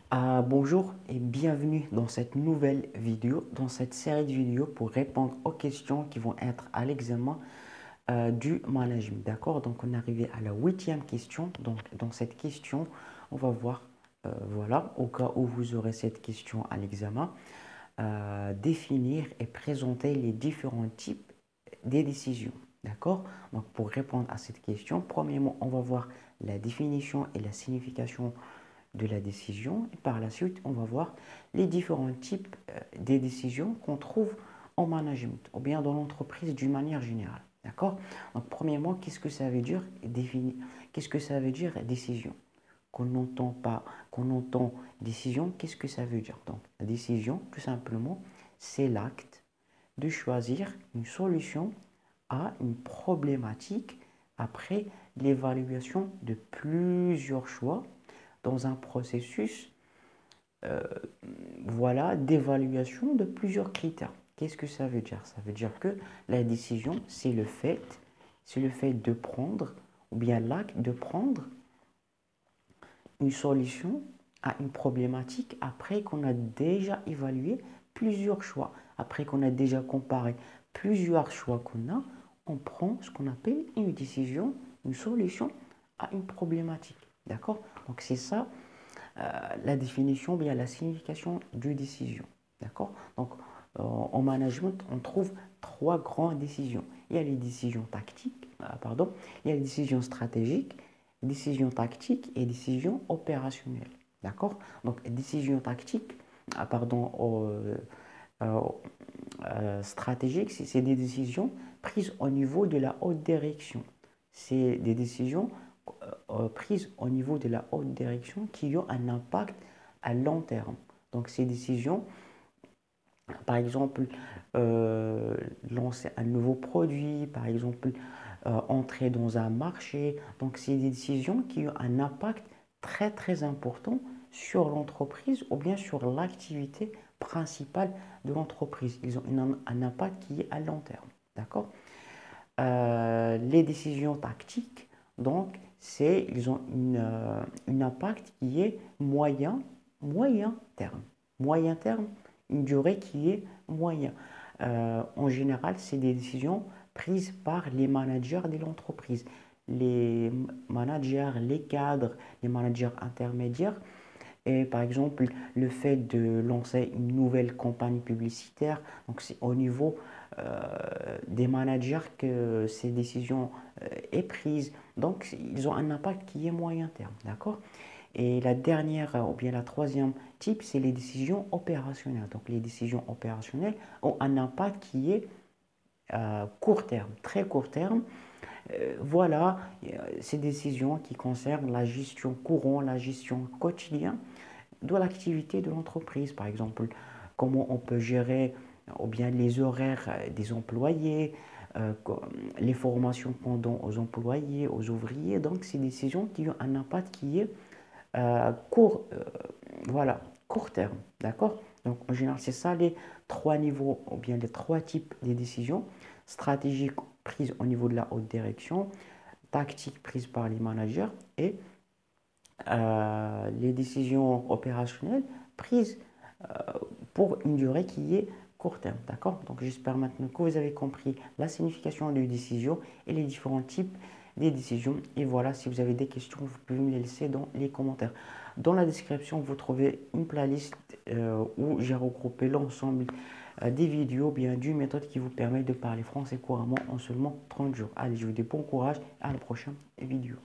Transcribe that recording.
Bonjour et bienvenue dans cette nouvelle vidéo, dans cette série de vidéos pour répondre aux questions qui vont être à l'examen du management. D'accord? Donc, on est arrivé à la huitième question. Donc, dans cette question, on va voir, voilà, au cas où vous aurez cette question à l'examen, définir et présenter les différents types des décisions. D'accord? Donc, pour répondre à cette question, premièrement, on va voir la définition et la signification de la décision. Et par la suite, on va voir les différents types des décisions qu'on trouve en management ou bien dans l'entreprise d'une manière générale. D'accord? Donc, premièrement, qu'est-ce que ça veut dire définir? Qu'est-ce que ça veut dire décision? Qu'on n'entend pas, qu'on entend décision, qu'est-ce que ça veut dire? Donc, la décision, tout simplement, c'est l'acte de choisir une solution à une problématique après l'évaluation de plusieurs choix dans un processus voilà, d'évaluation de plusieurs critères. Qu'est-ce que ça veut dire? Ça veut dire que la décision, c'est le fait de prendre, ou bien l'acte de prendre une solution à une problématique après qu'on a déjà évalué plusieurs choix. Après qu'on a déjà comparé plusieurs choix qu'on a, on prend ce qu'on appelle une décision, une solution à une problématique. D'accord? Donc c'est ça la définition, bien la signification de décision. D'accord? Donc, en management, on trouve trois grandes décisions. Il y a les décisions tactiques, pardon, il y a les décisions stratégiques, décisions tactiques et décisions opérationnelles. D'accord? Donc, décisions tactiques, pardon, euh, stratégiques, c'est des décisions prises au niveau de la haute direction. C'est des décisions prises au niveau de la haute direction qui ont un impact à long terme. Donc ces décisions, par exemple, lancer un nouveau produit, par exemple, entrer dans un marché. Donc c'est des décisions qui ont un impact très très important sur l'entreprise ou bien sur l'activité principale de l'entreprise. Ils ont un impact qui est à long terme. D'accord? Les décisions tactiques, donc, ils ont une impact qui est moyen terme. Moyen terme, une durée qui est moyen. En général, c'est des décisions prises par les managers de l'entreprise. Les managers, les cadres, les managers intermédiaires. Et par exemple, le fait de lancer une nouvelle campagne publicitaire, donc c'est au niveau des managers que ces décisions est prise. Donc, ils ont un impact qui est moyen terme, d'accord? Et la dernière, ou bien la troisième type, c'est les décisions opérationnelles. Donc, les décisions opérationnelles ont un impact qui est court terme, très court terme. Voilà, ces décisions qui concernent la gestion courante, la gestion quotidienne de l'activité de l'entreprise. Par exemple, comment on peut gérer ou bien les horaires des employés, euh, les formations pendant aux employés, aux ouvriers. Donc, c'est des décisions qui ont un impact qui est court, voilà, court terme. D'accord? Donc, en général, c'est ça les trois niveaux ou bien les trois types de décisions stratégiques prises au niveau de la haute direction, tactiques prises par les managers et les décisions opérationnelles prises pour une durée qui est court terme. D'accord? Donc j'espère maintenant que vous avez compris la signification de décision et les différents types des décisions. Et voilà, si vous avez des questions, vous pouvez me les laisser dans les commentaires. Dans la description, vous trouvez une playlist où j'ai regroupé l'ensemble des vidéos, bien d'une méthode qui vous permet de parler français couramment en seulement 30 jours. Allez, je vous dis bon courage, à la prochaine vidéo.